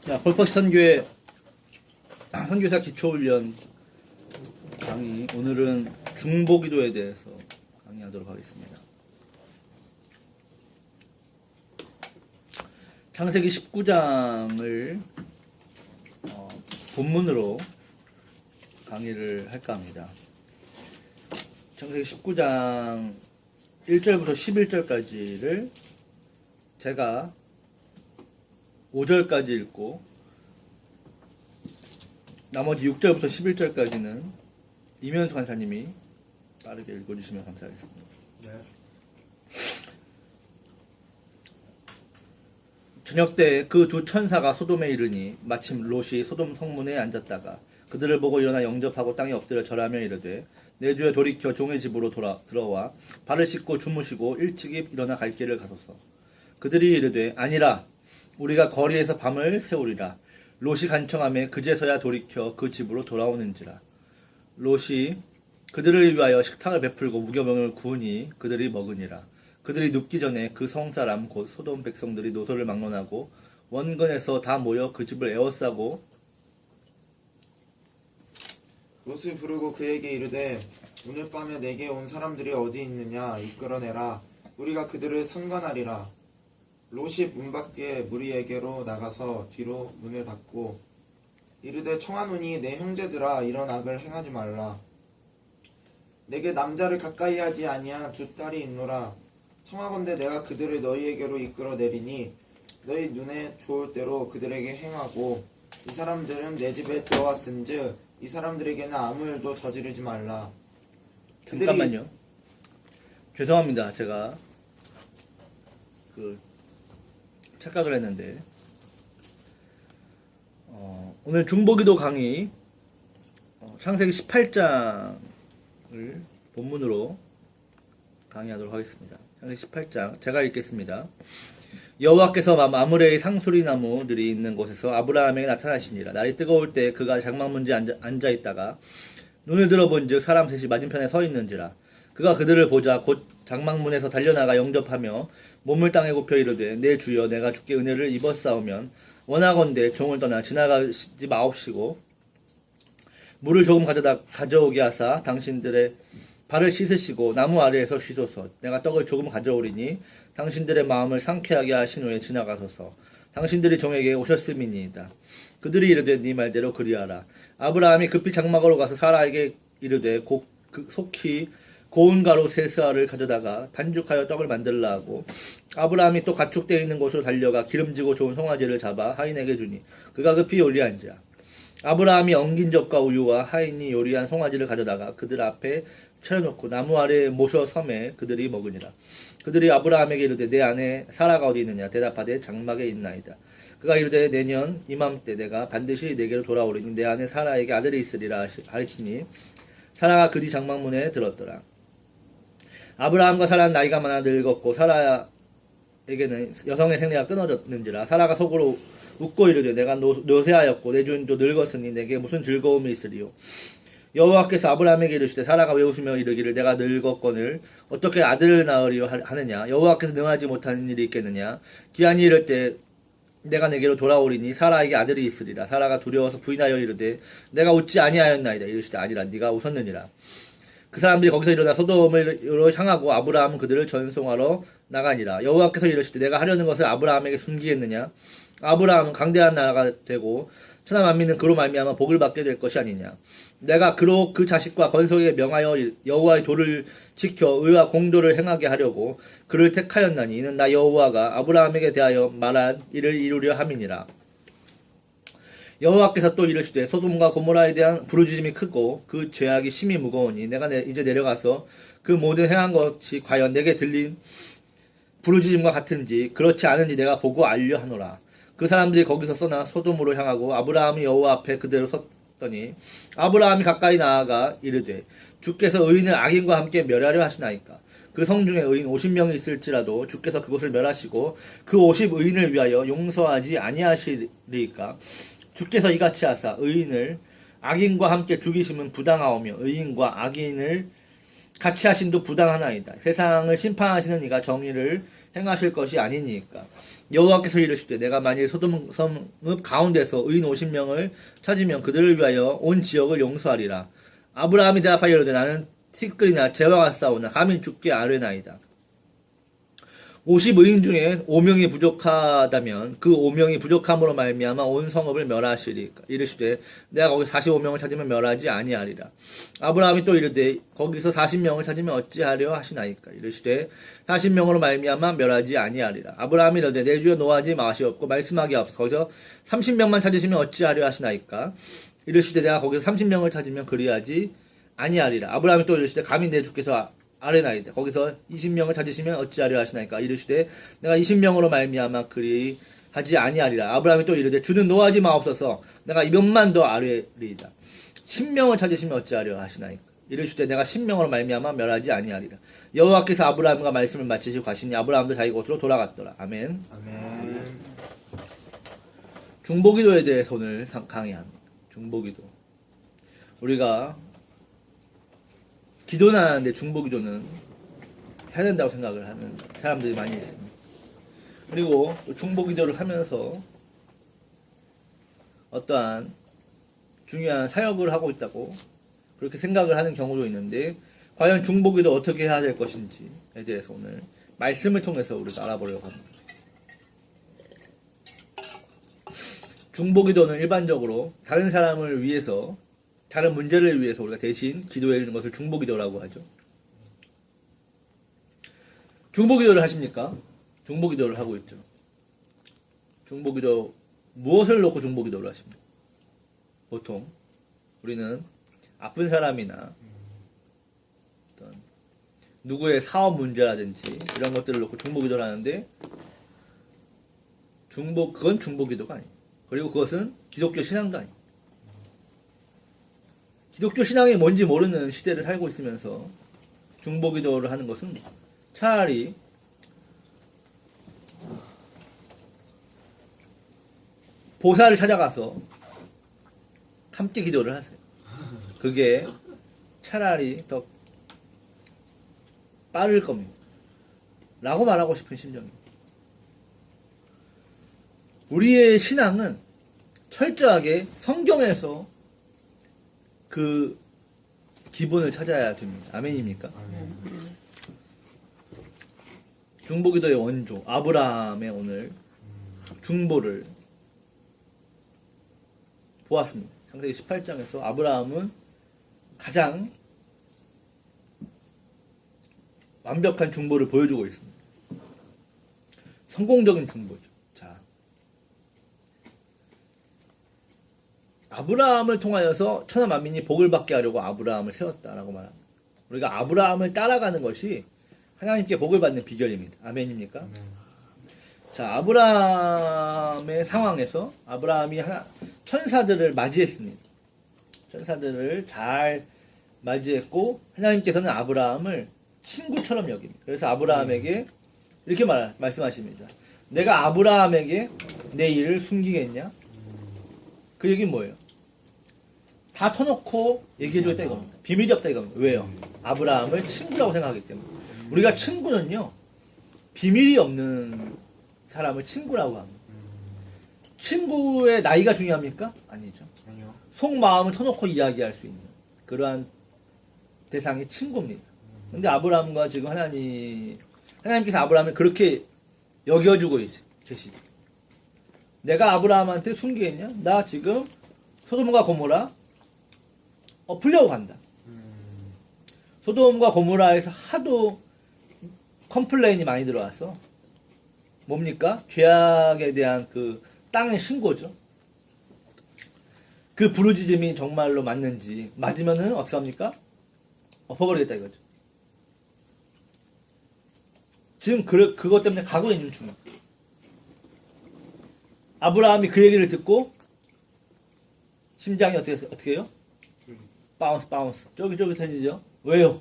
자, 홀퍼스 선교회 선교사 기초훈련 강의. 오늘은 중보기도에 대해서 강의하도록 하겠습니다. 창세기 19장을 본문으로 강의를 할까 합니다. 창세기 19장 1절부터 11절까지를 제가 5절까지 읽고 나머지 6절부터 11절까지는 이면수 간사님이 빠르게 읽어주시면 감사하겠습니다. 네. 저녁 때 그 두 천사가 소돔에 이르니 마침 롯이 소돔 성문에 앉았다가 그들을 보고 일어나 영접하고 땅에 엎드려 절하며 이르되 내 주여 돌이켜 종의 집으로 들어와 발을 씻고 주무시고 일찍이 일어나 갈 길을 가소서. 그들이 이르되 아니라 우리가 거리에서 밤을 새우리라. 롯이 간청하며 그제서야 돌이켜 그 집으로 돌아오는지라. 롯이 그들을 위하여 식탁을 베풀고 무교병을 구우니 그들이 먹으니라. 그들이 눕기 전에 그 성사람 곧 소돔 백성들이 노소를 막론하고 원근에서 다 모여 그 집을 에워싸고 롯을 부르고 그에게 이르되 오늘 밤에 내게 온 사람들이 어디 있느냐 이끌어내라. 우리가 그들을 상관하리라. 롯이 문 밖에 무리에게로 나가서 뒤로 문을 닫고 이르되 청하노니 내 형제들아 이런 악을 행하지 말라. 내게 남자를 가까이 하지 아니한 두 딸이 있노라. 청하건대 내가 그들을 너희에게로 이끌어내리니 너희 눈에 좋을 대로 그들에게 행하고 이 사람들은 내 집에 들어왔은즉 이 사람들에게는 아무 일도 저지르지 말라. 잠깐만요. 죄송합니다. 제가 착각을 했는데 오늘 중보기도 강의 창세기 18장을 본문으로 강의하도록 하겠습니다. 창세기 18장 제가 읽겠습니다. 여호와께서 마므레의 상수리 나무들이 있는 곳에서 아브라함에게 나타나시니라. 날이 뜨거울 때 그가 장막문지에 앉아 있다가 눈을 들어본즉 사람 셋이 맞은편에 서 있는지라. 그가 그들을 보자 곧 장막문에서 달려나가 영접하며 몸을 땅에 굽혀 이르되 내 주여 내가 주께 은혜를 입었사오면 원하건대 종을 떠나 지나가지 마옵시고 물을 조금 가져오게 하사 당신들의 발을 씻으시고 나무 아래에서 쉬소서. 내가 떡을 조금 가져오리니 당신들의 마음을 상쾌하게 하신 후에 지나가소서. 당신들이 종에게 오셨음이니이다. 그들이 이르되 네 말대로 그리하라. 아브라함이 급히 장막으로 가서 사라에게 이르되 속히 고운 가루 세 스아를 가져다가 반죽하여 떡을 만들라 하고 아브라함이 또 가축되어 있는 곳으로 달려가 기름지고 좋은 송아지를 잡아 하인에게 주니 그가 급히 요리한지라. 아브라함이 엉긴 젖과 우유와 하인이 요리한 송아지를 가져다가 그들 앞에 차려놓고 나무 아래에 모셔 섬에 그들이 먹으니라. 그들이 아브라함에게 이르되 내 아내 사라가 어디 있느냐 대답하되 장막에 있나이다. 그가 이르되 내년 이맘때 내가 반드시 내게로 돌아오리니 내 아내 사라에게 아들이 있으리라 하시니 사라가 그리 장막문에 들었더라. 아브라함과 사라는 나이가 많아 늙었고 사라에게는 여성의 생리가 끊어졌는지라. 사라가 속으로 웃고 이르되 내가 노쇠하였고 내 주인도 늙었으니 내게 무슨 즐거움이 있으리요. 여호와께서 아브라함에게 이르시되 사라가 왜 웃으며 이르기를 내가 늙었거늘 어떻게 아들을 낳으리요 하느냐. 여호와께서 능하지 못하는 일이 있겠느냐. 기한이 이를 때 내가 내게로 돌아오리니 사라에게 아들이 있으리라. 사라가 두려워서 부인하여 이르되 내가 웃지 아니하였나이다. 이르시되 아니라 네가 웃었느니라. 그 사람들이 거기서 일어나 소돔으로 향하고 아브라함은 그들을 전송하러 나가니라. 여호와께서 이르시되 내가 하려는 것을 아브라함에게 숨기겠느냐. 아브라함은 강대한 나라가 되고 천하 만민은 그로 말미암아 복을 받게 될 것이 아니냐. 내가 그로 그 자식과 건석에게 명하여 여호와의 도를 지켜 의와 공도를 행하게 하려고 그를 택하였나니 이는 나 여호와가 아브라함에게 대하여 말한 일을 이루려 함이니라. 여호와께서 또 이르시되 소돔과 고모라에 대한 부르짖음이 크고 그 죄악이 심히 무거우니 내가 이제 내려가서 그 모든 행한 것이 과연 내게 들린 부르짖음과 같은지 그렇지 않은지 내가 보고 알려 하노라. 그 사람들이 거기서 떠나 소돔으로 향하고 아브라함이 여호와 앞에 그대로 섰더니 아브라함이 가까이 나아가 이르되 주께서 의인을 악인과 함께 멸하려 하시나이까. 그 성중에 의인 50명이 있을지라도 주께서 그곳을 멸하시고 그 50의인을 위하여 용서하지 아니하시리이까. 주께서 이같이 하사 의인을 악인과 함께 죽이심은 부당하오며 의인과 악인을 같이 하심도 부당하나이다. 세상을 심판하시는 이가 정의를 행하실 것이 아니니까. 여호와께서 이르시되 내가 만일 소돔 성읍 가운데서 의인 50명을 찾으면 그들을 위하여 온 지역을 용서하리라. 아브라함이 대답하여 이르되 나는 티끌이나 재화가 싸우나 감히 죽게 아뢰나이다. 50의인 중에 5명이 부족하다면 그 5명이 부족함으로 말미암아 온 성읍을 멸하시리까. 이르시되 내가 거기 45명을 찾으면 멸하지 아니하리라. 아브라함이 또 이르되 거기서 40명을 찾으면 어찌하려 하시나이까. 이르시되 40명으로 말미암아 멸하지 아니하리라. 아브라함이 이르되 내 주여 노하지 마시옵고 말씀하기 없어 거기서 30명만 찾으시면 어찌하려 하시나이까. 이르시되 내가 거기서 30명을 찾으면 그리하지 아니하리라. 아브라함이 또 이르시되 감히 내 주께서 아뢰나이다. 거기서 20명을 찾으시면 어찌하려 하시나이까. 이르시되 내가 20명으로 말미암아 그리하지 아니하리라. 아브라함이 또 이르되 주는 노하지 마옵소서 내가 2명만 더 아뢰리이다. 10명을 찾으시면 어찌하려 하시나이까. 이르시되 내가 10명으로 말미암아 멸하지 아니하리라. 여호와께서 아브라함과 말씀을 마치시고 가시니 아브라함도 자기 곳으로 돌아갔더라. 아멘. 아멘. 중보기도에 대해서 오늘 강의합니다. 중보기도. 우리가 기도는 하는데 중보기도는 해야 된다고 생각을 하는 사람들이 많이 있습니다. 그리고 또 중보기도를 하면서 어떠한 중요한 사역을 하고 있다고 그렇게 생각을 하는 경우도 있는데 과연 중보기도 어떻게 해야 될 것인지에 대해서 오늘 말씀을 통해서 우리가 알아보려고 합니다. 중보기도는 일반적으로 다른 사람을 위해서 다른 문제를 위해서 우리가 대신 기도해 주는 것을 중보기도라고 하죠. 중보기도를 하십니까? 중보기도를 하고 있죠. 중보기도 무엇을 놓고 중보기도를 하십니까? 보통 우리는 아픈 사람이나 어떤 누구의 사업 문제라든지 이런 것들을 놓고 중보기도를 하는데 그건 중보기도가 아니에요. 그리고 그것은 기독교 신앙도 아니에요. 기독교 신앙이 뭔지 모르는 시대를 살고 있으면서 중보기도를 하는 것은 차라리 보살을 찾아가서 함께 기도를 하세요. 그게 차라리 더 빠를 겁니다. 라고 말하고 싶은 심정입니다. 우리의 신앙은 철저하게 성경에서 그 기본을 찾아야 됩니다. 아멘입니까? 아멘. 중보기도의 원조 아브라함의 오늘 중보를 보았습니다. 창세기 18장에서 아브라함은 가장 완벽한 중보를 보여주고 있습니다. 성공적인 중보죠. 자, 아브라함을 통하여서 천하 만민이 복을 받게 하려고 아브라함을 세웠다라고 말합니다. 우리가 아브라함을 따라가는 것이 하나님께 복을 받는 비결입니다. 아멘입니까? 자, 아브라함의 상황에서 아브라함이 천사들을 맞이했습니다. 천사들을 잘 맞이했고 하나님께서는 아브라함을 친구처럼 여깁니다. 그래서 아브라함에게 이렇게 말씀하십니다. 내가 아브라함에게 내 일을 숨기겠냐? 그 얘기는 뭐예요? 다 터놓고 얘기해주겠다 이겁니다. 비밀이 없다 이겁니다. 왜요? 아브라함을 친구라고 생각하기 때문에. 우리가 친구는요, 비밀이 없는 사람을 친구라고 합니다. 친구의 나이가 중요합니까? 아니죠. 아니요. 속마음을 터놓고 이야기할 수 있는 그러한 대상이 친구입니다. 근데 아브라함과 지금 하나님께서 아브라함을 그렇게 여겨주고 계시죠. 내가 아브라함한테 숨기겠냐? 나 지금 소돔과 고모라 풀려고 간다. 소돔과 고모라에서 하도 컴플레인이 많이 들어와서 뭡니까? 죄악에 대한 그 땅의 신고죠. 그 부르짖음이 정말로 맞는지 맞으면은 어떻게 합니까? 엎어버리겠다 이거죠. 지금 그것 때문에 가고 있는 중입니다. 아브라함이 그 얘기를 듣고 심장이 어떻게 해요? 바운스 쫄깃쫄깃해지죠. 왜요?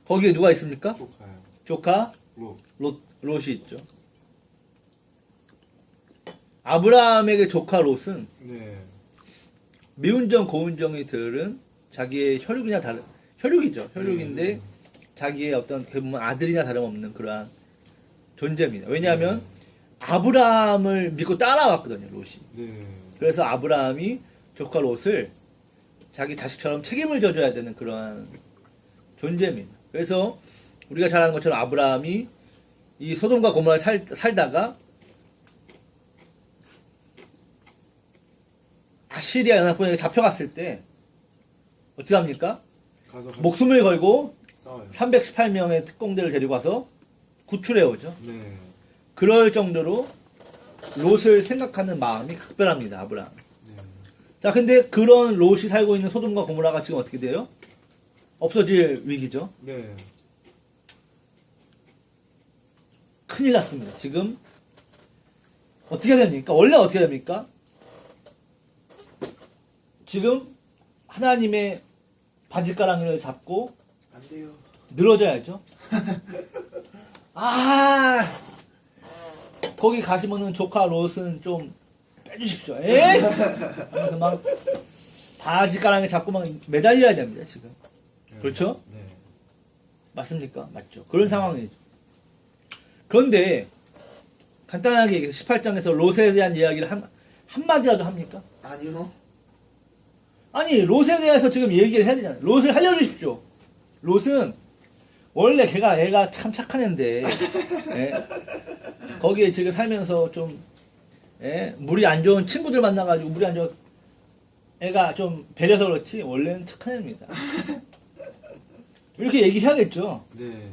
거기에 누가 있습니까? 조카요. 조카 롯. 롯이 있죠. 아브라함에게 조카 롯은 네. 미운정 고운정이 들은 자기의 혈육이죠. 혈육인데 자기의 어떤 그 보면 아들이나 다름없는 그러한 존재입니다. 왜냐하면 아브라함을 믿고 따라왔거든요, 롯이. 네. 그래서 아브라함이 조카 롯을 자기 자식처럼 책임을 져줘야 되는 그러한 존재입니다. 그래서 우리가 잘 아는 것처럼 아브라함이 이 소돔과 고모라에 살다가 아시리아 연합군에게 잡혀갔을 때 어떻게 합니까? 가서 같이 목숨을 걸고 싸워요. 318명의 특공대를 데리고 와서 구출해 오죠. 네. 그럴 정도로 롯을 생각하는 마음이 각별합니다, 아브라함. 네. 자, 근데 그런 롯이 살고 있는 소돔과 고모라가 지금 어떻게 돼요? 없어질 위기죠. 네. 큰일 났습니다. 지금 어떻게 됩니까? 원래 어떻게 됩니까? 지금 하나님의 바짓가랑이를 잡고 안 돼요. 늘어져야죠. 아, 거기 가시면은 조카 롯은 좀 빼주십시오. 에? 하면서 막 바짓가랑이 잡고 막 매달려야 됩니다, 지금. 네. 그렇죠? 네. 맞습니까? 맞죠. 그런 상황이죠. 그런데 간단하게 얘기해서 18장에서 롯에 대한 이야기를 한마디라도 합니까? 아니요. 아니, 롯에 대해서 지금 얘기를 해야 되잖아요. 롯을 알려주십시오. 롯은 원래 애가 참 착한 애인데 예? 거기에 지금 살면서 좀 예? 물이 안 좋은 친구들 만나가지고 물이 안 좋은 애가 좀 배려서 그렇지 원래는 착한 애입니다. 이렇게 얘기해야겠죠. 네.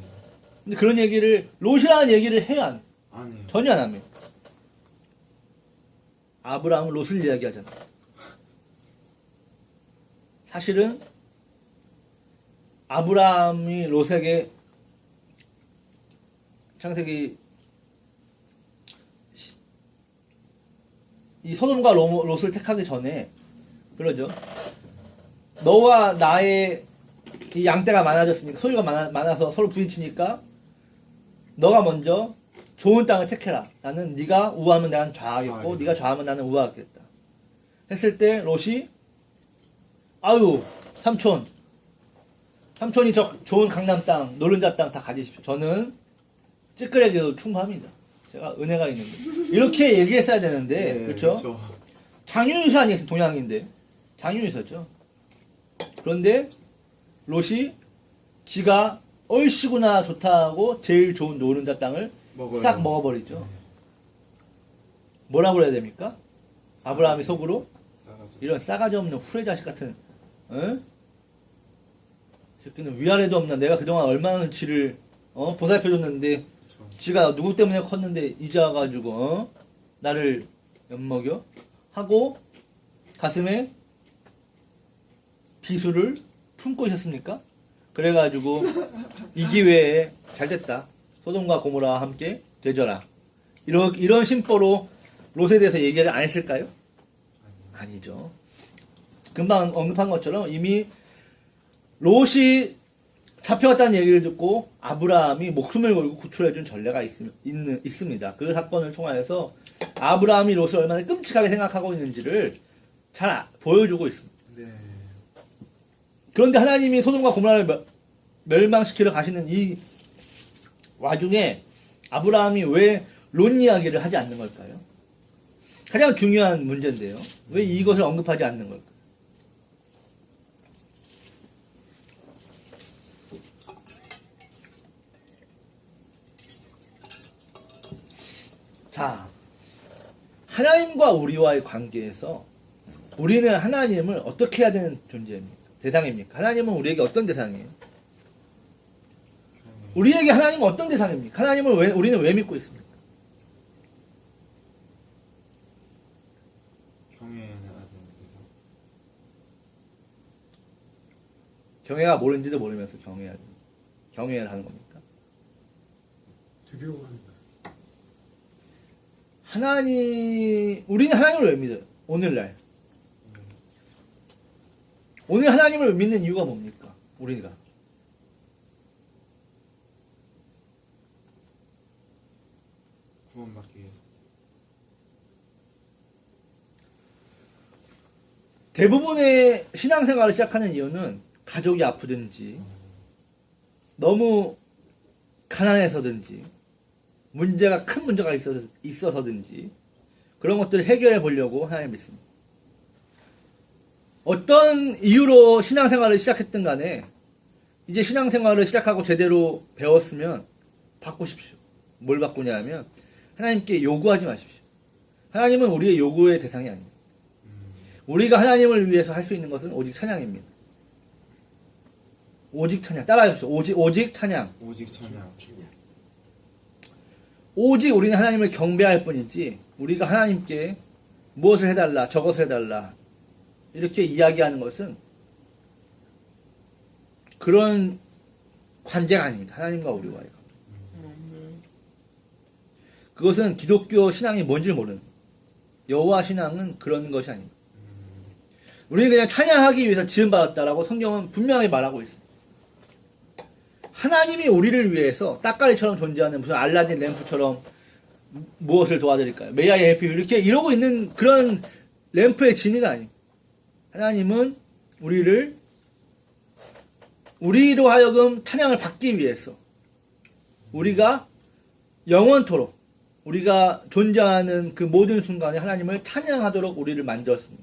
근데 그런 얘기를 롯이라는 얘기를 해야 안, 안 해요. 전혀 안 합니다. 아브라함은 롯을 이야기하잖아요. 사실은 아브라함이 롯에게 창세기 이 소돔과 롯을 택하기 전에 그러죠. 너와 나의 이 양떼가 많아졌으니까 소유가 많아서 서로 부딪히니까 너가 먼저 좋은 땅을 택해라. 나는 네가 우하면 나는 좌하겠고 네가 좌하면 나는 우하겠다. 했을 때 롯이 아유 삼촌이 저 좋은 강남 땅 노른자 땅 다 가지십시오. 저는 찌끄레기도 충분합니다. 제가 은혜가 있는데 이렇게 얘기했어야 되는데 네, 그렇죠? 장유유서 아니겠습니까? 동양인데 장유유서죠. 그런데 롯이 지가 얼씨구나 좋다고 제일 좋은 노른자 땅을 먹어요. 싹 먹어버리죠. 뭐라고 그래야 됩니까? 아브라함이 속으로 싸가지고. 이런 싸가지 없는 후레 자식 같은 새끼는 위아래도 없나 내가 그동안 얼마나 지를 보살펴줬는데 그쵸. 지가 누구 때문에 컸는데 이제 와가지고 나를 엿먹여 하고 가슴에 비수를 품고 있었습니까? 그래가지고 이 기회에 잘됐다. 소돔과 고모라와 함께 되져라. 이런 심보로 롯에 대해서 얘기를 안 했을까요? 아니죠. 금방 언급한 것처럼 이미 롯이 잡혀갔다는 얘기를 듣고 아브라함이 목숨을 걸고 구출해준 전례가 있습니다. 그 사건을 통하여서 아브라함이 롯을 얼마나 끔찍하게 생각하고 있는지를 잘 보여주고 있습니다. 네. 그런데 하나님이 소돔과 고모라를 멸망시키러 가시는 이 와중에 아브라함이 왜 롯 이야기를 하지 않는 걸까요? 가장 중요한 문제인데요. 왜 이것을 언급하지 않는 걸까요? 자, 하나님과 우리와의 관계에서 우리는 하나님을 어떻게 해야 되는 존재입니까? 대상입니까? 하나님은 우리에게 어떤 대상이에요? 우리에게 하나님은 어떤 대상입니까? 하나님을 우리는 왜 믿고 있습니까? 경외해야 됩니다. 경외가 모르는지도 모르면서 경외를 하는 겁니까? 두려워한다. 우리는 하나님을 왜 믿어요? 오늘날. 오늘 하나님을 믿는 이유가 뭡니까? 우리가. 구원받기 위해서. 대부분의 신앙생활을 시작하는 이유는 가족이 아프든지 너무 가난해서든지 문제가 큰 문제가 있어서든지 그런 것들을 해결해 보려고 하나님을 믿습니다. 어떤 이유로 신앙생활을 시작했든 간에 이제 신앙생활을 시작하고 제대로 배웠으면 바꾸십시오. 뭘 바꾸냐 하면 하나님께 요구하지 마십시오. 하나님은 우리의 요구의 대상이 아닙니다. 우리가 하나님을 위해서 할 수 있는 것은 오직 찬양입니다. 오직 찬양. 따라하십시오. 오직 찬양. 오직 찬양. 오직 우리는 하나님을 경배할 뿐이지 우리가 하나님께 무엇을 해달라 저것을 해달라 이렇게 이야기하는 것은 그런 관계가 아닙니다. 하나님과 우리와의 그것은 기독교 신앙이 뭔지 모르는 여호와 신앙은 그런 것이 아닙니다. 우리는 그냥 찬양하기 위해서 지음받았다라고 성경은 분명히 말하고 있습니다. 하나님이 우리를 위해서 따까리처럼 존재하는 무슨 알라딘 램프처럼 무엇을 도와드릴까요? 메이아이 헬프 이렇게 이러고 있는 그런 램프의 진위가 아닙니다. 하나님은 우리로 하여금 찬양을 받기 위해서 우리가 영원토록 우리가 존재하는 그 모든 순간에 하나님을 찬양하도록 우리를 만들었습니다.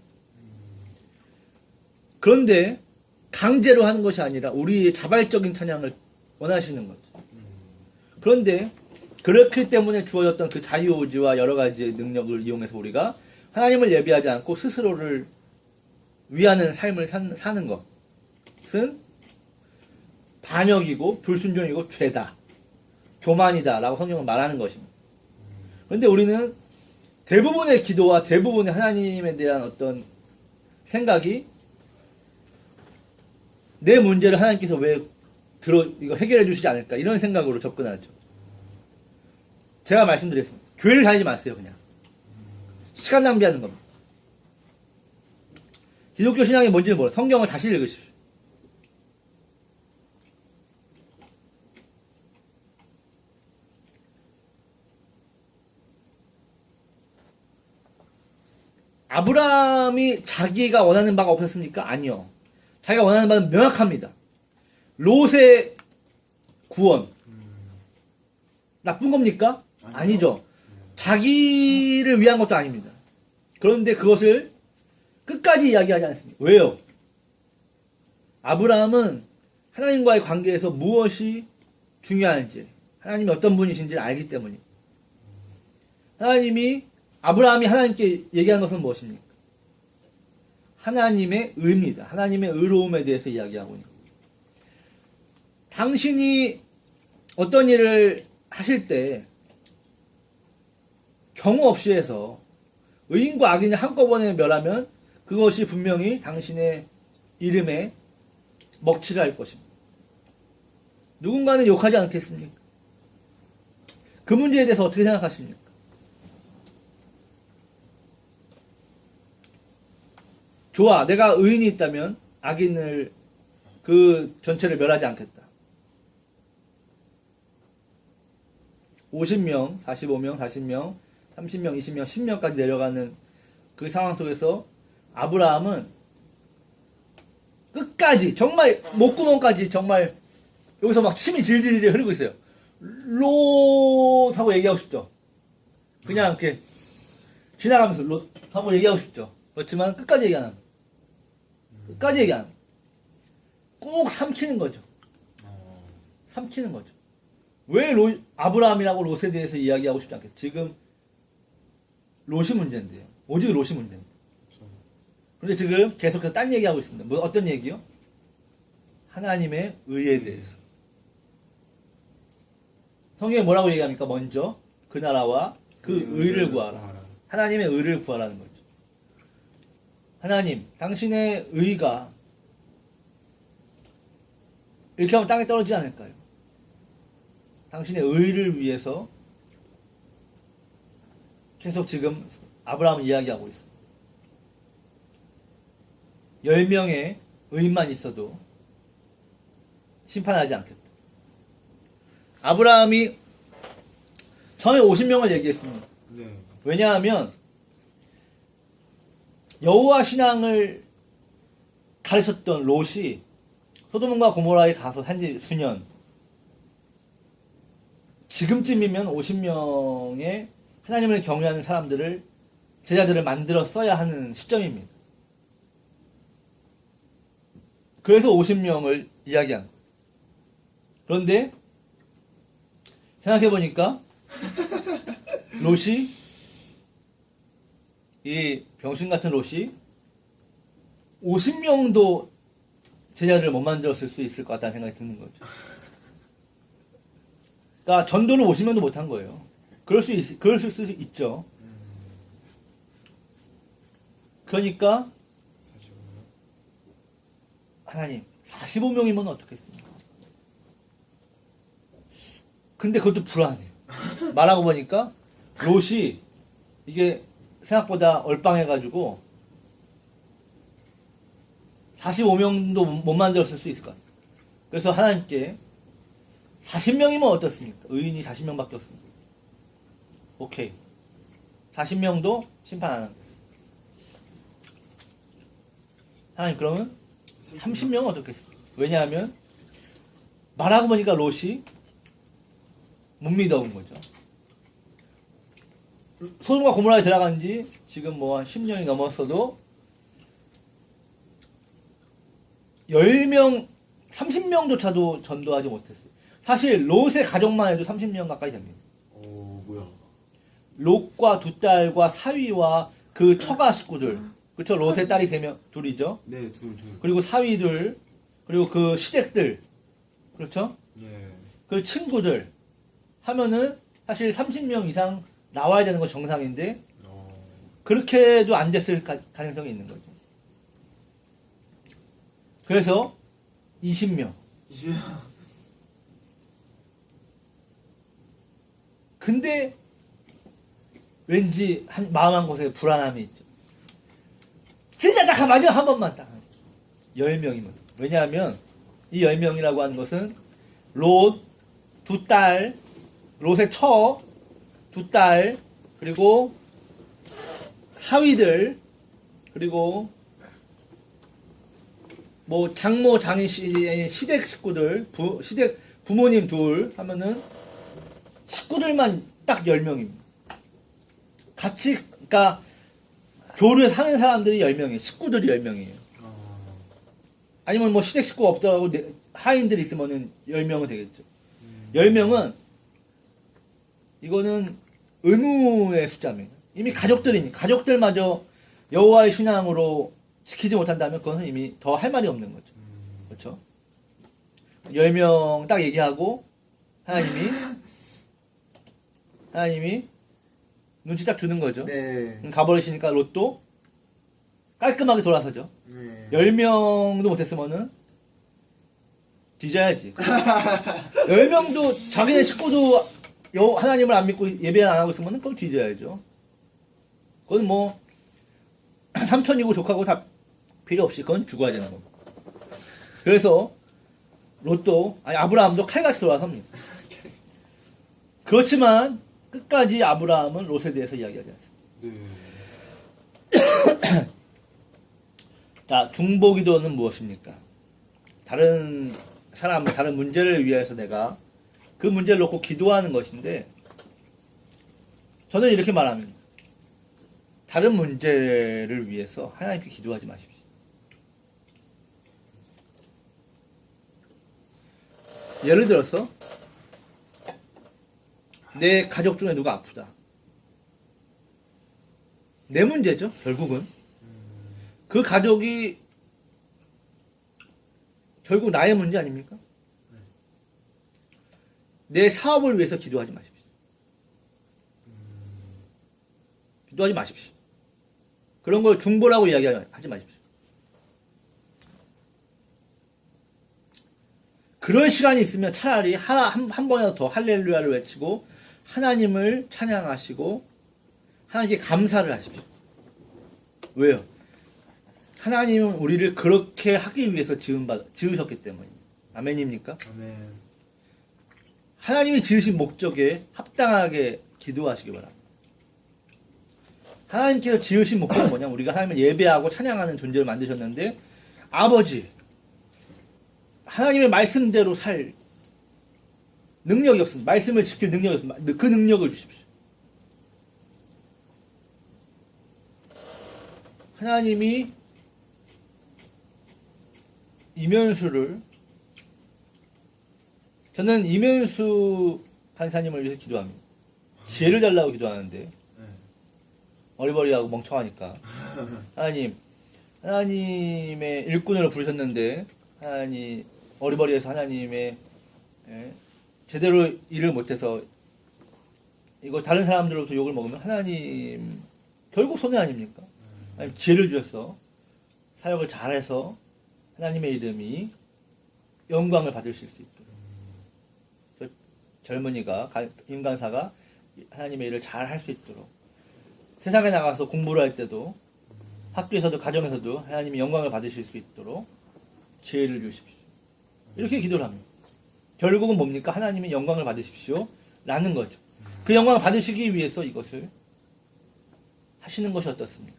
그런데 강제로 하는 것이 아니라 우리의 자발적인 찬양을 원하시는 거죠. 그런데 그렇기 때문에 주어졌던 그 자유의지와 여러 가지 능력을 이용해서 우리가 하나님을 예비하지 않고 스스로를 위하는 삶을 사는 것은 반역이고 불순종이고 죄다. 교만이다 라고 성경은 말하는 것입니다. 그런데 우리는 대부분의 기도와 대부분의 하나님에 대한 어떤 생각이 내 문제를 하나님께서 왜 이거 해결해 주시지 않을까 이런 생각으로 접근하죠. 제가 말씀드렸습니다. 교회를 다니지 마세요. 그냥 시간 낭비하는 겁니다. 기독교 신앙이 뭔지는 몰라요. 성경을 다시 읽으십시오. 아브라함이 자기가 원하는 바가 없었습니까? 아니요. 자기가 원하는 바는 명확합니다. 롯의 구원. 나쁜 겁니까? 아니죠. 자기를 위한 것도 아닙니다. 그런데 그것을 끝까지 이야기하지 않습니다. 왜요? 아브라함은 하나님과의 관계에서 무엇이 중요한지, 하나님이 어떤 분이신지를 알기 때문입니다. 아브라함이 하나님께 얘기하는 것은 무엇입니까? 하나님의 의입니다. 하나님의 의로움에 대해서 이야기하고 있는 겁니다. 당신이 어떤 일을 하실 때 경우 없이 해서 의인과 악인을 한꺼번에 멸하면 그것이 분명히 당신의 이름에 먹칠을 할 것입니다. 누군가는 욕하지 않겠습니까? 그 문제에 대해서 어떻게 생각하십니까? 좋아, 내가 의인이 있다면 악인을 그 전체를 멸하지 않겠다. 50명, 45명, 40명, 30명, 20명, 10명까지 내려가는 그 상황 속에서 아브라함은 끝까지 정말 목구멍까지 정말 여기서 막 침이 질질질 흐르고 있어요. 롯하고 얘기하고 싶죠. 그냥 이렇게 지나가면서 롯하고 얘기하고 싶죠. 그렇지만 끝까지 얘기 안 합니다. 끝까지 얘기 안 합니다. 꼭 삼키는 거죠. 삼키는 거죠. 왜 아브라함이라고 롯에 대해서 이야기하고 싶지 않겠어요? 지금 롯이 문제인데요. 오직 롯이 문제인데. 그런데 지금 계속해서 딴 얘기하고 있습니다. 뭐 어떤 얘기요? 하나님의 의에 대해서. 성경에 뭐라고 얘기합니까? 먼저 그 나라와 그 의를 구하라. 하나님의 의를 구하라는 거죠. 하나님, 당신의 의가 이렇게 하면 땅에 떨어지지 않을까요? 당신의 의를 위해서 계속 지금 아브라함은 이야기하고 있습니다. 10명의 의인만 있어도 심판하지 않겠다. 아브라함이 처음에 50명을 얘기했습니다. 네. 왜냐하면 여호와 신앙을 가르쳤던 롯이 소돔과 고모라에 가서 산지 수년. 지금쯤이면 50명의 하나님을 경외하는 사람들을, 제자들을 만들어 써야 하는 시점입니다. 그래서 50명을 이야기한 거예요. 그런데 생각해보니까 롯이, 이 병신 같은 롯이 50명도 제자들을 못 만들었을 수 있을 것 같다는 생각이 드는 거죠. 그러니까 전도를 50명도 못한 거예요. 그럴 수 있죠. 그러니까 하나님 45명이면 어떻겠습니까? 근데 그것도 불안해요. 말하고 보니까 롯이 이게 생각보다 얼빵해가지고 45명도 못 만들었을 수 있을 것 같아요. 그래서 하나님께 40명이면 어떻습니까? 의인이 40명밖에 없습니다. 오케이. 40명도 심판 안 하겠습니다. 하나님 그러면 30명은 어떻겠습니까? 왜냐하면 말하고 보니까 롯이 못 믿어온 거죠. 소돔과 고모라에 들어간 지 지금 뭐 한 10년이 넘었어도 10명, 30명조차도 전도하지 못했어요. 사실 롯의 가족만 해도 30명 가까이 됩니다. 뭐야. 롯과 두 딸과 사위와 그 처가 식구들, 그렇죠? 롯의 딸이 둘이죠. 네, 둘. 그리고 사위들, 그리고 그 시댁들, 그렇죠? 예. 그 친구들 하면은 사실 30명 이상 나와야 되는 건 정상인데 그렇게도 안 됐을 가능성이 있는 거죠. 그래서 20명. 근데 왠지 마음 한 곳에 불안함이 있죠. 진짜 딱 마지막 한 번만 딱 10명이면. 왜냐하면 이 10명이라고 하는 것은 롯, 두 딸, 롯의 처, 두 딸, 그리고 사위들, 그리고 뭐 장모, 장인, 시댁 식구들, 시댁 부모님 둘 하면은 식구들만 딱 10명입니다. 같이, 그러니까 교류에 사는 사람들이 10명이에요. 식구들이 10명이에요. 아니면 뭐 시댁 식구가 없더라고 하인들이 있으면은 10명은 되겠죠. 10명은 이거는 의무의 숫자입니다. 이미 가족들마저 여호와의 신앙으로 지키지 못한다면 그것은 이미 더 할 말이 없는 거죠. 그렇죠? 10명 딱 얘기하고 하나님이 눈치 딱 주는 거죠. 네. 가버리시니까 롯도 깔끔하게 돌아서죠. 네. 10명도 못했으면은 뒤져야지. 10명도 자기네 식구도 하나님을 안 믿고 예배 안 하고 있으면은 그럼 뒤져야죠. 그건 뭐 삼촌이고 조카고 다 필요 없이 그건 죽어야 되는 겁니다. 그래서 아브라함도 칼같이 돌아섭니다. 그렇지만 끝까지 아브라함은 롯에 대해서 이야기하지 않습니다. 네. 자, 중보기도는 무엇입니까? 다른 문제를 위해서 내가 그 문제를 놓고 기도하는 것인데, 저는 이렇게 말합니다. 다른 문제를 위해서 하나님께 기도하지 마십시오. 예를 들어서 내 가족 중에 누가 아프다. 내 문제죠, 결국은. 그 가족이 결국 나의 문제 아닙니까? 내 사업을 위해서 기도하지 마십시오. 기도하지 마십시오. 그런 걸 중보라고 이야기하지 마십시오. 그런 시간이 있으면 차라리 한 번이라도 더 할렐루야를 외치고 하나님을 찬양하시고 하나님께 감사를 하십시오. 왜요? 하나님은 우리를 그렇게 하기 위해서 지으셨기 때문입니다. 아멘입니까? 아멘. 하나님이 지으신 목적에 합당하게 기도하시기 바랍니다. 하나님께서 지으신 목적은 뭐냐면 우리가 하나님을 예배하고 찬양하는 존재를 만드셨는데, 아버지, 하나님의 말씀대로 살 능력이 없습니다. 말씀을 지킬 능력이 없습니다. 그 능력을 주십시오. 하나님이 이면수를, 저는 이면수 간사님을 위해서 기도합니다. 지혜를 달라고 기도하는데 어리버리하고 멍청하니까 하나님의 일꾼으로 부르셨는데 하나님 어리버리해서 하나님의 제대로 일을 못해서 이거 다른 사람들로부터 욕을 먹으면 하나님 결국 손해 아닙니까? 하나님 지혜를 주셔서 사역을 잘해서 하나님의 이름이 영광을 받으실 수 있도록 저 젊은이가 임간사가 하나님의 일을 잘 할 수 있도록 세상에 나가서 공부를 할 때도 학교에서도 가정에서도 하나님이 영광을 받으실 수 있도록 지혜를 주십시오. 이렇게 기도를 합니다. 결국은 뭡니까? 하나님이 영광을 받으십시오 라는 거죠. 그 영광을 받으시기 위해서 이것을 하시는 것이 어떻습니까?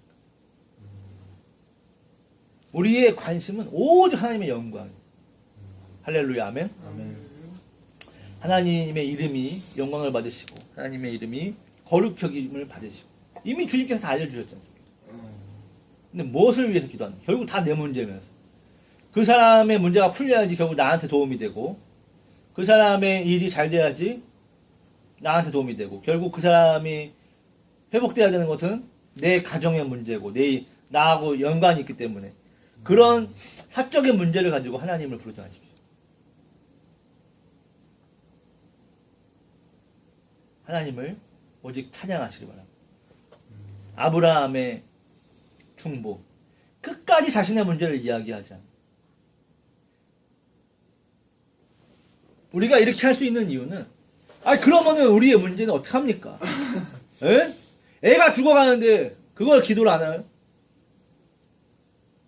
우리의 관심은 오직 하나님의 영광. 할렐루야, 아멘. 아멘. 하나님의 이름이 영광을 받으시고 하나님의 이름이 거룩 여김을 받으시고 이미 주님께서 다 알려주셨지 않습니까? 근데 무엇을 위해서 기도하는? 결국 다 내 문제면서 그 사람의 문제가 풀려야지 결국 나한테 도움이 되고 그 사람의 일이 잘 돼야지 나한테 도움이 되고 결국 그 사람이 회복돼야 되는 것은 내 가정의 문제고 나하고 연관이 있기 때문에 그런 사적인 문제를 가지고 하나님을 부르지 마십시오. 하나님을 오직 찬양하시기 바랍니다. 아브라함의 충복. 끝까지 자신의 문제를 이야기하지 않아요. 우리가 이렇게 할 수 있는 이유는 그러면은 우리의 문제는 어떻게 합니까? 에? 애가 죽어가는데 그걸 기도를 안 해요?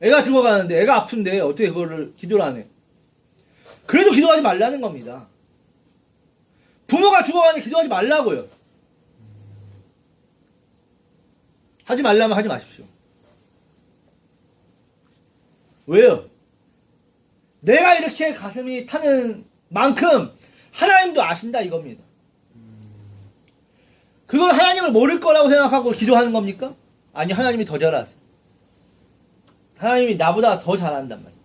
애가 죽어가는데 애가 아픈데 어떻게 그거를 기도를 안 해? 그래도 기도하지 말라는 겁니다. 부모가 죽어가는데 기도하지 말라고요. 하지 말라면 하지 마십시오. 왜요? 내가 이렇게 가슴이 타는 만큼 하나님도 아신다 이겁니다. 그걸 하나님을 모를 거라고 생각하고 기도하는 겁니까? 아니, 하나님이 더 잘 아세요. 하나님이 나보다 더 잘한단 말이에요.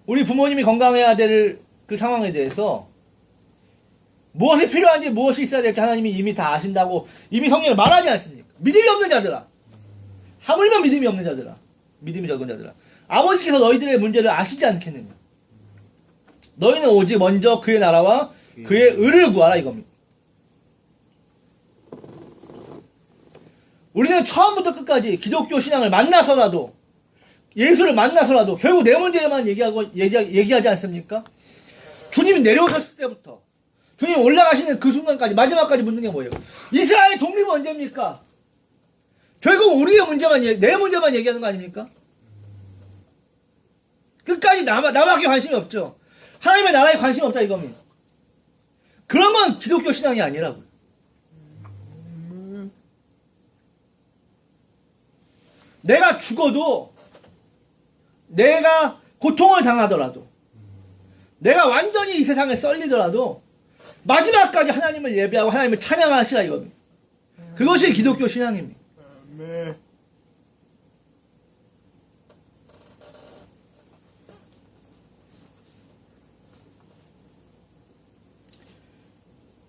우리 부모님이 건강해야 될 그 상황에 대해서 무엇이 필요한지 무엇이 있어야 될지 하나님이 이미 다 아신다고 이미 성경에 말하지 않습니까? 믿음이 없는 자들아, 하물며 믿음이 없는 자들아, 믿음이 적은 자들아, 아버지께서 너희들의 문제를 아시지 않겠느냐? 너희는 오직 먼저 그의 나라와 그의 의를 구하라 이겁니다. 우리는 처음부터 끝까지 기독교 신앙을 만나서라도 예수를 만나서라도 결국 내 문제만 얘기하지 않습니까? 주님이 내려오셨을 때부터 주님 올라가시는 그 순간까지 마지막까지 묻는 게 뭐예요? 이스라엘 독립은 언제입니까? 결국 우리의 문제만 내 문제만 얘기하는 거 아닙니까? 끝까지 나밖에 관심이 없죠. 하나님의 나라에 관심이 없다 이겁니다. 그런 건 기독교 신앙이 아니라고요. 내가 죽어도 내가 고통을 당하더라도 내가 완전히 이 세상에 썰리더라도 마지막까지 하나님을 예배하고 하나님을 찬양하시라 이겁니다. 그것이 기독교 신앙입니다. 네.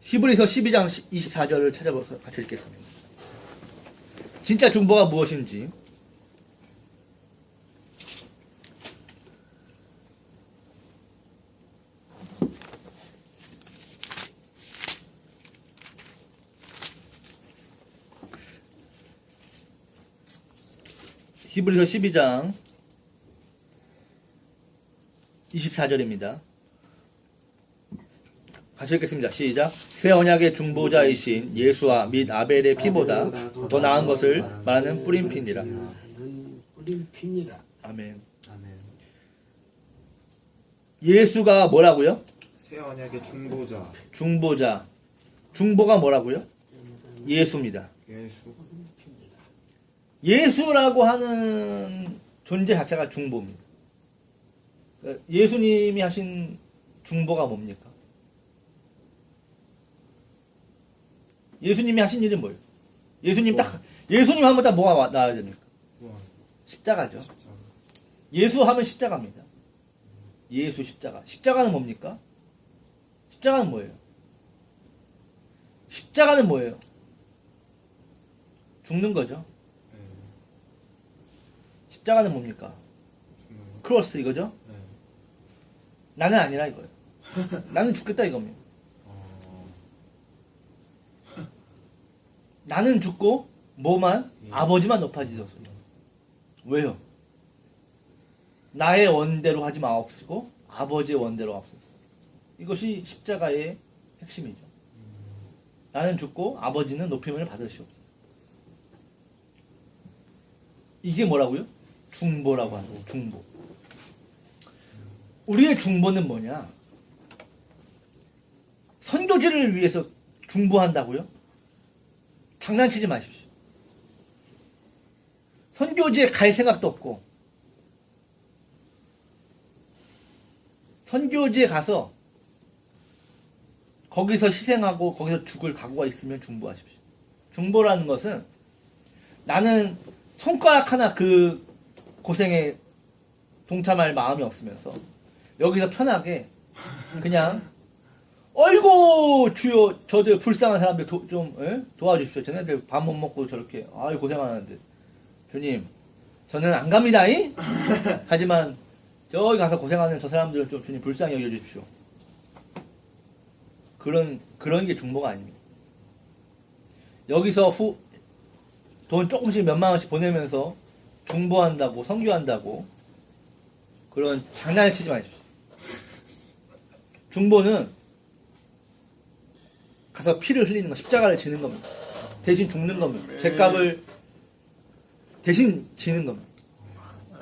히브리서 12장 24절을 찾아봐서 같이 읽겠습니다. 진짜 중보가 무엇인지. 히브리서 12장 24절입니다. 같이 읽겠습니다. 시작. 새 언약의 중보자이신 예수와 및 아벨의 피보다 더 나은 것을 말하는 뿌린 피니라. 아멘. 예수가 뭐라고요? 새 언약의 중보자. 중보자. 중보가 뭐라고요? 예수입니다. 예수. 예수라고 하는 존재 자체가 중보입니다. 예수님이 하신 중보가 뭡니까? 예수님이 하신 일이 뭐예요? 예수님 하면 딱 뭐가 나와야 됩니까? 구원, 십자가죠. 십자가. 예수 하면 십자가입니다. 예수 십자가. 십자가는 뭡니까? 십자가는 뭐예요? 십자가는 뭐예요? 죽는 거죠. 네. 십자가는 뭡니까? 죽는 거. 크로스 이거죠? 네. 나는 아니라 이거예요. 나는 죽겠다 이겁니다. 나는 죽고 뭐만? 예. 아버지만 높아지소서. 왜요? 나의 원대로 하지 마옵시고 아버지의 원대로 하옵소서. 이것이 십자가의 핵심이죠. 나는 죽고 아버지는 높임을 받으시옵소서. 이게 뭐라고요? 중보라고 하는 거예요. 중보. 우리의 중보는 뭐냐? 선교지를 위해서 중보한다고요? 장난치지 마십시오. 선교지에 갈 생각도 없고 선교지에 가서 거기서 희생하고 거기서 죽을 각오가 있으면 중보하십시오. 중보라는 것은 나는 손가락 하나 그 고생에 동참할 마음이 없으면서 여기서 편하게 그냥 어이고 주여 저들 불쌍한 사람들 좀 도와주십시오. 쟤네들 밥 못 먹고 저렇게 아유 고생하는데 주님 저는 안 갑니다잉. 하지만 저기 가서 고생하는 저 사람들은 좀 주님 불쌍히 여겨주십시오. 그런 게 중보가 아닙니다. 여기서 돈 조금씩 몇만 원씩 보내면서 중보한다고 선교한다고 그런 장난을 치지 마십시오. 중보는 가서 피를 흘리는 거, 십자가를 지는 겁니다. 대신 죽는 겁니다. 죗값을 대신 지는 겁니다.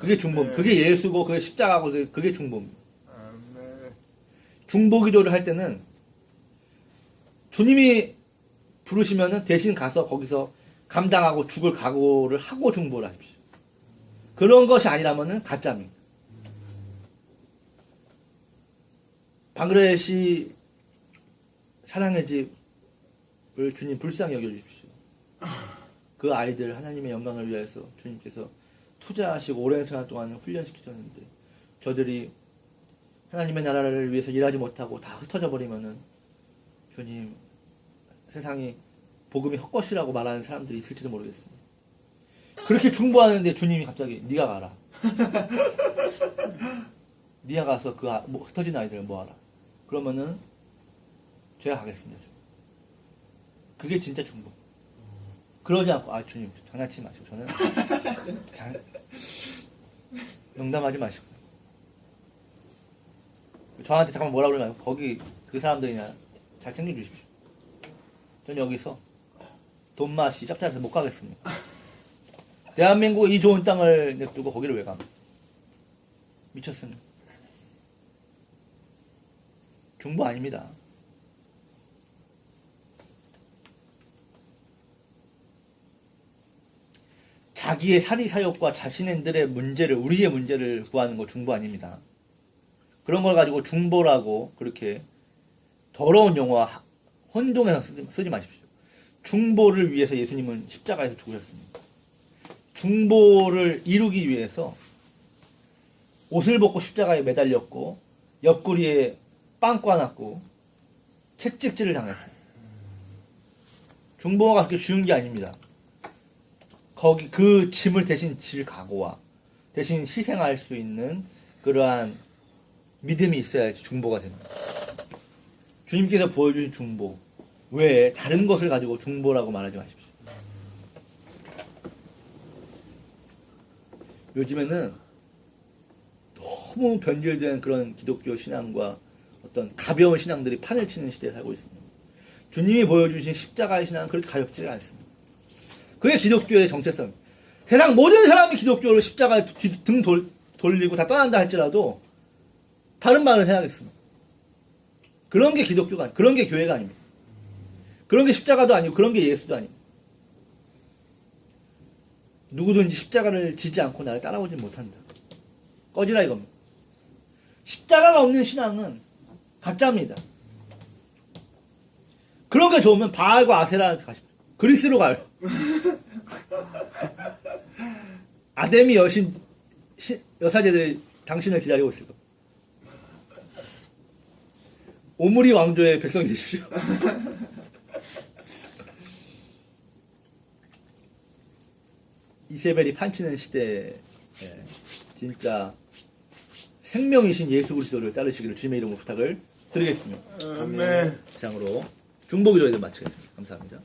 그게 중보입니다. 그게 예수고 그게 십자가고 그게 중보입니다. 중보 기도를 할 때는 주님이 부르시면은 대신 가서 거기서 감당하고 죽을 각오를 하고 중보를 하십시오. 그런 것이 아니라면은 가짜입니다. 방그레시 사랑의 집을 주님 불쌍히 여겨주십시오. 그 아이들 하나님의 영광을 위해서 주님께서 투자하시고 오랜 시간 동안 훈련시키셨는데 저들이 하나님의 나라를 위해서 일하지 못하고 다 흩어져 버리면은 주님 세상이 복음이 헛것이라고 말하는 사람들이 있을지도 모르겠습니다. 그렇게 중보하는데 주님이 갑자기 네가 가라. 네가 가서 그 흩어진 아이들을 모아라. 그러면은 제가 가겠습니다. 그게 진짜 중보. 그러지 않고 주님 장난치지 마시고 저는 농담하지 마시고 저한테 잠깐 뭐라 그러면 거기 그 사람들이나 잘 챙겨주십시오. 전 여기서 돈맛이 짭짤해서 못 가겠습니다. 대한민국 이 좋은 땅을 냅두고 거기를 왜 갑니까? 미쳤습니다. 중보 아닙니다. 자기의 사리사욕과 자신들의 문제를 우리의 문제를 구하는 거 중보 아닙니다. 그런 걸 가지고 중보라고 그렇게 더러운 용어와 혼동해서 쓰지 마십시오. 중보를 위해서 예수님은 십자가에서 죽으셨습니다. 중보를 이루기 위해서 옷을 벗고 십자가에 매달렸고 옆구리에 빵 꽈놨고 채찍질을 당했어요. 중보가 그렇게 쉬운 게 아닙니다. 거기 그 짐을 대신 질 각오와 대신 희생할 수 있는 그러한 믿음이 있어야지 중보가 됩니다. 주님께서 보여주신 중보 외에 다른 것을 가지고 중보라고 말하지 마십시오. 요즘에는 너무 변질된 그런 기독교 신앙과 어떤 가벼운 신앙들이 판을 치는 시대에 살고 있습니다. 주님이 보여주신 십자가의 신앙은 그렇게 가볍지가 않습니다. 그게 기독교의 정체성. 세상 모든 사람이 기독교로 십자가에 등 돌리고 다 떠난다 할지라도 바른 말을 해야겠습니다. 그런 게 기독교가 아니에요. 그런 게 교회가 아닙니다. 그런 게 십자가도 아니고 그런 게 예수도 아닙니다. 누구든지 십자가를 지지 않고 나를 따라오지 못한다. 꺼지라 이겁니다. 십자가가 없는 신앙은 가짜입니다. 그런 게 좋으면 바알과 아세라한테 가십니다. 그리스로 가요. 아데미 여사제들이 당신을 기다리고 있을 겁니다. 오므리 왕조의 백성이 되십시오. 이세벨이 판치는 시대에 진짜 생명이신 예수 그리스도를 따르시기를 주님의 이름으로 부탁을 드리겠습니다. 아멘. 이상으로 중보기도회를 마치겠습니다. 감사합니다.